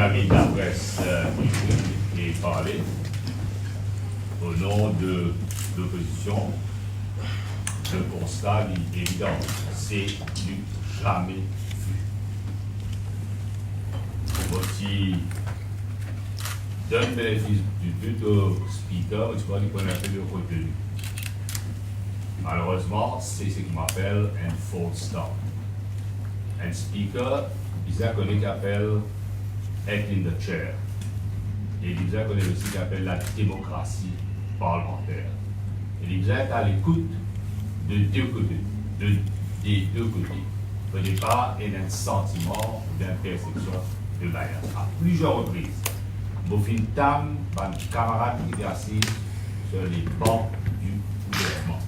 ami de la presse qui est parlé au nom de l'opposition. Le constat est évident, c'est du jamais vu. Aussi, d'un bénéfice du but au speaker, tu vois, il connaît un peu de contenu. Malheureusement, c'est ce qu'on appelle un false start. Un speaker, il connaît qu'il appelle être in the chair. Et il connaît aussi qu'il appelle la démocratie parlementaire. Et il est à l'écoute de deux côtés, des deux côtés. Ce n'est pas un sentiment d'intersection de bias. À plusieurs reprises, Bofin Tam, un camarade qui est assis sur les bancs du gouvernement.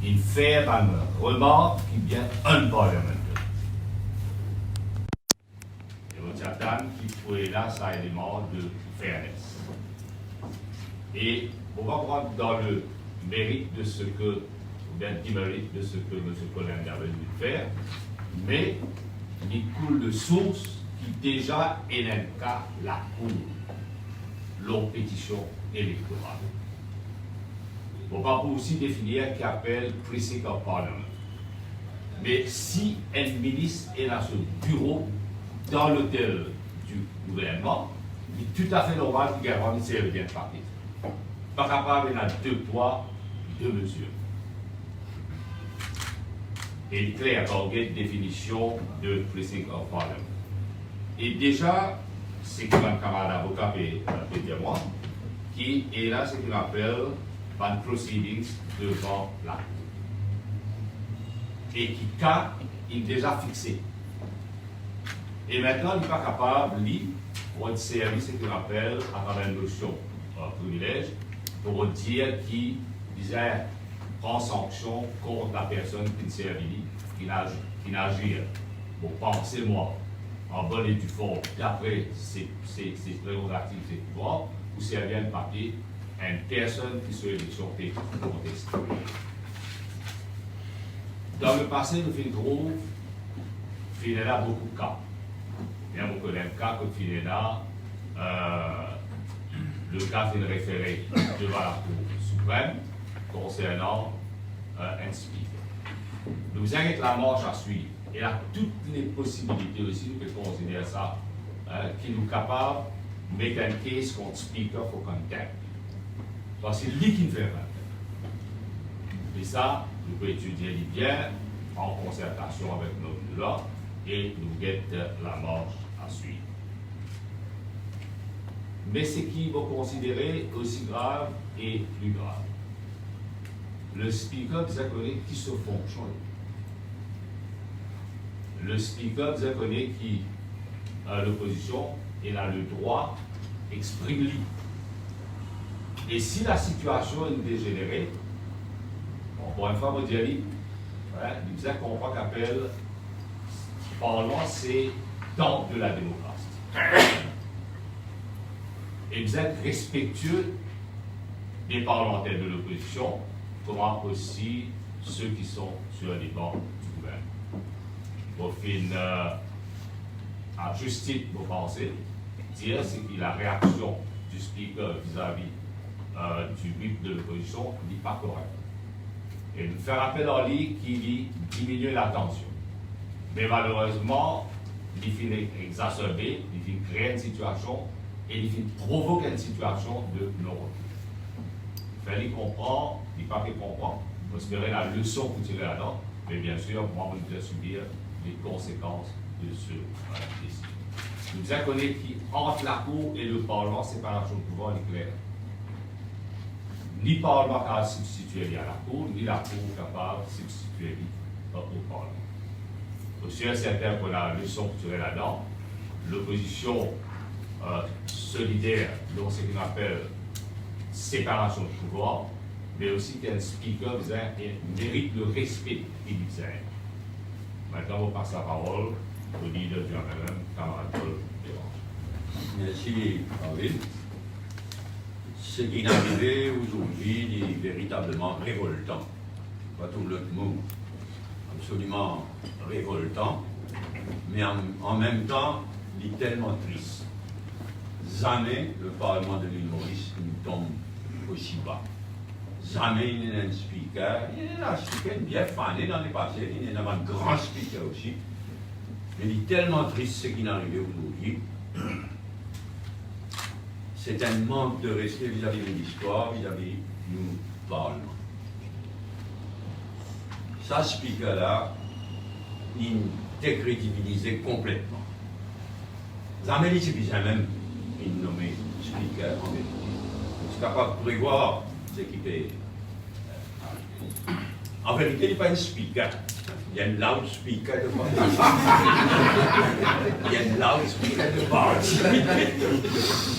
Il fait une remarque qui vient unparlementaire. Et vous attendez qu'il faut là ça élément de fairness. Et on va prendre dans le mérite de ce que, ou bien démérite de ce que M. Colin avait dû faire, mais il coule de source qui déjà est un cas la Cour, leur pétition électorale. On va aussi définir qui appelle Precinct of Parliament. Mais si un ministre est dans ce bureau, dans l'hôtel du gouvernement, il est tout à fait normal qu'il garantit ses biens de parti. Pas capable, il a deux poids, deux mesures. Et il est clair dans la définition de Precinct of Parliament. Et déjà, c'est comme un camarade avocat peut dire moi, qui est là ce qu'on appelle un proceedings devant la Cour. Et qui cas est déjà fixé. Et maintenant, il n'est pas capable, lui, pour être servi ce qu'on appelle, à travers une notion privilège, pour dire qu'il disait prend sanction contre la personne qui ne servit, qui n'agit pour penser moi en bonne et due forme, d'après ses prérogatives, ses pouvoirs, ou servir un papier à une personne qui soit élection contestée. Dans le passé, nous trouve Finena beaucoup de cas. Il y a beaucoup de cas que Finena, le cas fait référé devant la Cour suprême concernant un speaker. Nous avons la marche à suivre. Il y a toutes les possibilités aussi de considérer ça, qui nous capable de mettre un case contre speaker pour contact. Parce que c'est lui qui nous fait un. Et ça, nous pouvons étudier bien en concertation avec nos lois et nous guetter la marche à suivre. Mais ce qui va considérer aussi grave et plus grave. Le speaker disait qui se fonctionne. Le speaker disait qui l'opposition, il a le droit d'exprimer. Et si la situation est dégénérée, encore une fois, vous dire, il disait qu'on voit qu'appelle Parlement, c'est temple de la démocratie. Et vous êtes respectueux des parlementaires de l'opposition, comme aussi ceux qui sont sur les bancs du gouvernement. Au fin, à justice, vous pensez, dire c'est que la réaction du speaker vis-à-vis du whip de l'opposition n'est pas correcte. Et nous faire appel en ligne qui diminue la tension. Mais malheureusement, il finit exacerber, il finit créer une situation et il finit provoquer une situation de non-retour. Il fallait comprendre, il ne pas comprendre, vous espérez la leçon que vous tirez là-dedans, mais bien sûr, moi, vous devez subir les conséquences de ce décision. Nous avons connu qu'entre la Cour et le Parlement, séparation de pouvoir est claire. Ni le Parlement capable de substituer à la Cour, ni la Cour capable de substituer au Parlement. Aussi, c'est certain pour la leçon que tu as là-dedans, l'opposition solidaire, donc ce qu'on appelle séparation de pouvoir, mais aussi qu'un speaker mérite le respect qu'il disait. Maintenant, on passe la parole au leader du RLM, camarade Paul Bérange. Merci, Henri. Ce qui est arrivé aujourd'hui est véritablement révoltant. Pas tout l'autre mot. Absolument révoltant, mais en même temps, il est tellement triste. jamais le Parlement de l'île Maurice ne tombe aussi bas. Jamais il n'y a un speaker. Il y a un speaker bien fané dans les passés, il y a un grand speaker aussi. Mais il est tellement triste ce qui est arrivé aujourd'hui. C'est un manque de respect vis-à-vis de l'histoire, vis-à-vis du Parlement. Ça, speaker-là, il décrédibilisé complètement. Jamais c'est bien même il nommé speaker en vérité. Je suis capable de prévoir ce qui fait. En vérité, il n'est pas un speaker. Il y a un loudspeaker de parti. Il y a un loudspeaker de parti.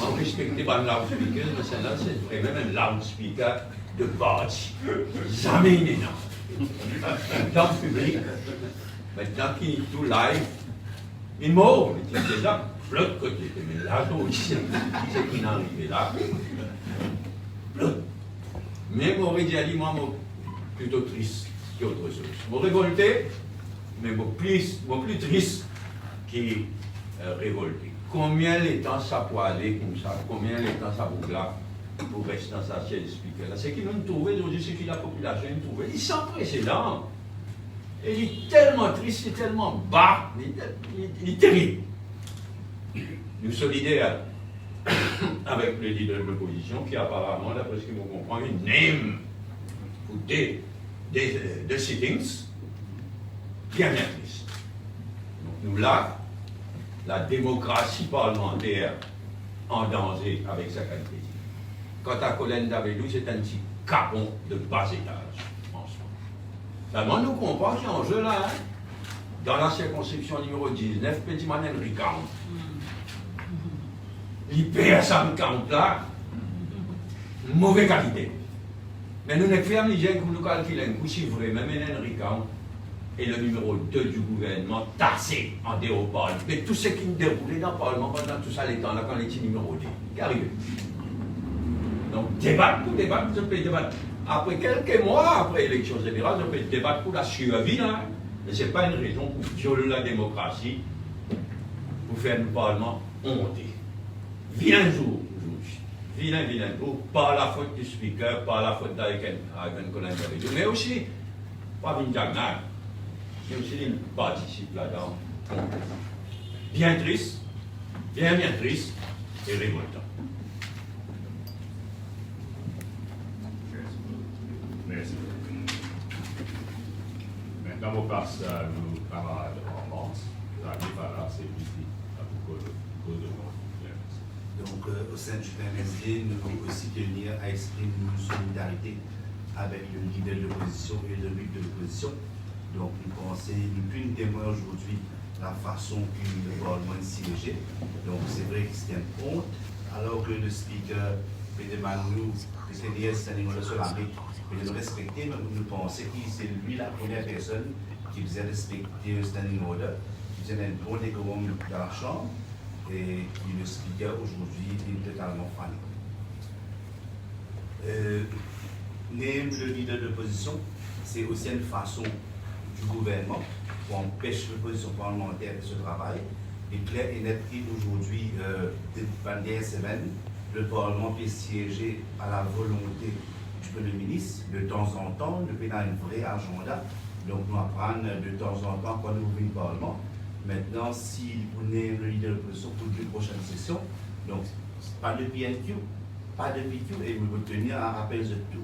On respecte pas un loudspeaker, mais celle-là, c'est vraiment un loudspeaker de parti. Jamais il est là. Dans le public, maintenant qu'il est tout live, il mord, il est déjà de l'autre côté. Mais là, aussi, c'est qu'il est arrivé là. Mais mon dit, moi, plutôt triste qu'autre chose. Mon révolté, mais mon plus triste qui révolté. Combien de temps ça peut aller comme ça? Combien de temps ça vaut là pour rester dans sa chaise speaker? C'est qu'il nous trouve aujourd'hui, c'est que la population nous trouve. Il est sans précédent. Et il est tellement triste, il est tellement bas, il est terrible. Nous solidaires avec le leader de l'opposition qui apparemment, d'après ce que vous comprenez, name pour des sittings bien triste. Donc nous là, la démocratie parlementaire en danger avec sa qualité. Quant à Colin Davidou, c'est un petit capon de bas étage en soi. Seulement nous comprenons qu'il y a un jeu là, hein, dans la circonscription numéro 19, Petit Manel Ricard. L'IPS ça me compte là, mauvaise qualité. Mais nous n'avons pas mis que nous calculons, si vrai, même Henry Count est le numéro 2 du gouvernement, tassé en déropale. Mais tout ce qui nous déroulait dans le Parlement pendant tout ça, les temps là, quand il était numéro 2, qui arrive. Donc, débattre, je peux débattre. Après quelques mois, après l'élection générale, je peux débattre pour la survie, là. Mais ce n'est pas une raison pour violer la démocratie, pour faire le Parlement honter. Vilain jour aujourd'hui. Vilain jour, pas la faute du speaker, pas la faute d'Aiken Colin Davidou, mais aussi, pas Vinjagnar, mais aussi il participe là-dedans. Bien triste, bien triste et révoltant. Merci. Maintenant, on passe à nos camarades en France. C'est ici, à beaucoup de monde. Donc, au sein du PMSD, nous voulons aussi tenir à exprimer une solidarité avec le leader de l'opposition et le leader de l'opposition. Donc, nous pensons, nous pouvons témoigner aujourd'hui la façon que le Parlement est siégé. Donc, c'est vrai que c'est un honte, alors que le speaker, Peter Manou, c'est-à-dire c'est un sur la mais de le respecter, mais nous pensons que c'est lui la première personne qui faisait respecter le standing order, qui faisait un bon décorum dans la Chambre. Et qui le speaker aujourd'hui est totalement fané. Même le leader de l'opposition, c'est aussi une façon du gouvernement pour empêcher l'opposition parlementaire de ce travail. Et clair et net qu'aujourd'hui, pendant la dernière semaine, le Parlement peut siéger à la volonté du Premier ministre de temps en temps, nous avons un vrai agenda. Donc nous apprenons de temps en temps quand nous ouvrons le Parlement. Maintenant, si vous êtes le leader de l'opposition pour les prochaines sessions, donc pas de PNQ, pas de PQ, et vous vous tenir un rappel de tout.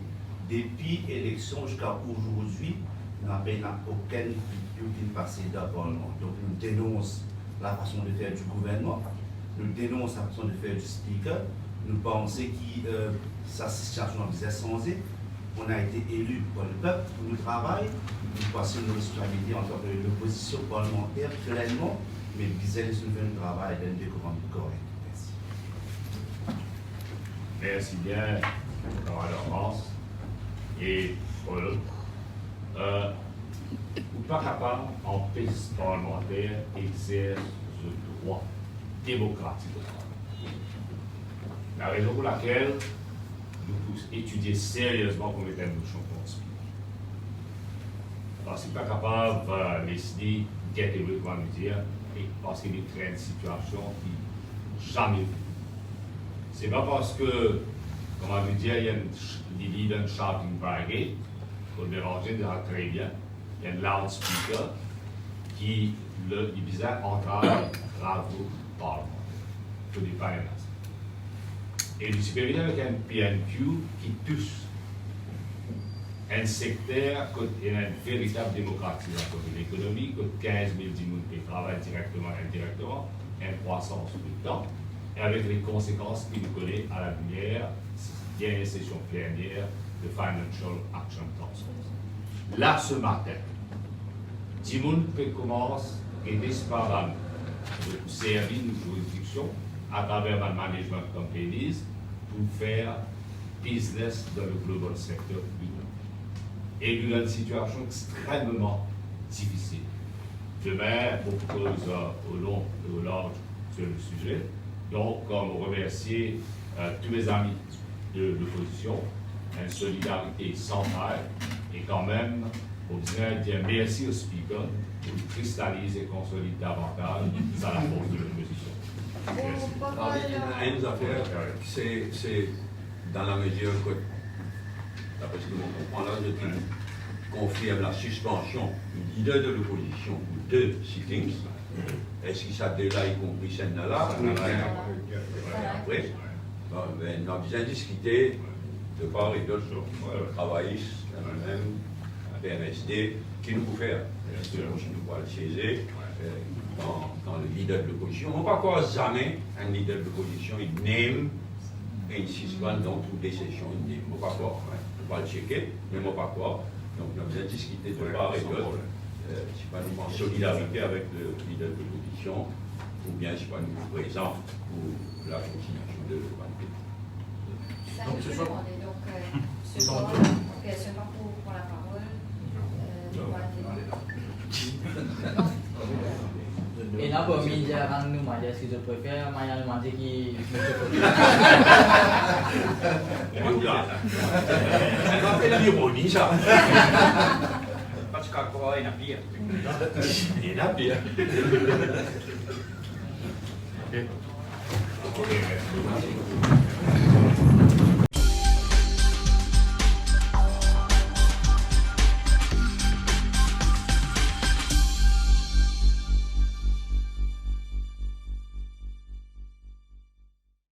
Depuis l'élection jusqu'à aujourd'hui, nous n'avons aucun PQ qui est passé dans le Parlement. Donc nous dénonçons la façon de faire du gouvernement, nous dénonçons la façon de faire du speaker, nous pensons que sa situation est changée. On a été élu par le peuple pour le travail, nous passons nos responsabilités en tant que l'opposition parlementaire pleinement, mais vis-à-vis de travail d'un décorum correct. Merci. Merci bien, camarade France. Et Paul, ou pas capable, en piste parlementaire, exerce le droit démocratique. La raison pour laquelle nous tous étudier sérieusement pour mettre un bouchon contre ce parce qu'il n'est pas capable de décider get away, comment nous dire, et parce qu'il crée une situation qui n'est jamais vue. C'est pas parce que, comme on veut dire, il y a des leaders shouting brigade, pour déranger très bien, il y a un loudspeaker qui il disait entraille travaux parlementaires. Il faut pas et le supérieur avec un PNQ qui touche un secteur qui est une véritable démocratisation de l'économie, que 15 000 qui travaillent directement et indirectement, une croissance tout le temps, et avec les conséquences qu'il connaît à la lumière, il y a une session plénière de Financial Action Task Force. Là, ce matin, Timoun peut commencer à disparaître de servir une juridiction à travers le management companies pour faire business dans le global sector du monde. Et dans une situation extrêmement difficile. Demain, on propose au long et au large sur le sujet. Donc, on remercie tous mes amis de l'opposition, une solidarité sans faille, et quand même, on besoin de dire merci au speaker pour cristalliser et consolider davantage ça la force de l'opposition. Une affaire, c'est dans la mesure que, d'après ce que l'on comprend là, je confirme la suspension du leader de l'opposition pour 2 sittings. Est-ce que ça a déjà y compris celle-là? Après, on a besoin de discuter de part et d'autre sur le travailliste, même PMSD, qui nous peut faire. Est-ce que nous pouvons le saisir dans le leader de l'opposition? On ne va pas jamais un leader de l'opposition, il n'aime et insiste dans toutes les sessions, il n'aime. On ne va pas le checker, mais on ne va pas croire. Donc on a besoin de discuter de part et d'autre. Si pas nous en solidarité avec le leader de l'opposition, ou bien si pas nous présents pour la continuation de l'humanité. Donc ce soir, ce soir, pour la parole. Et là, pour moi, nous manger ce que je préfère, moi, je manger qui On va faire l'ironie, ça. Parce qu'après, il y a pire. Il y en a pire. Ok, merci.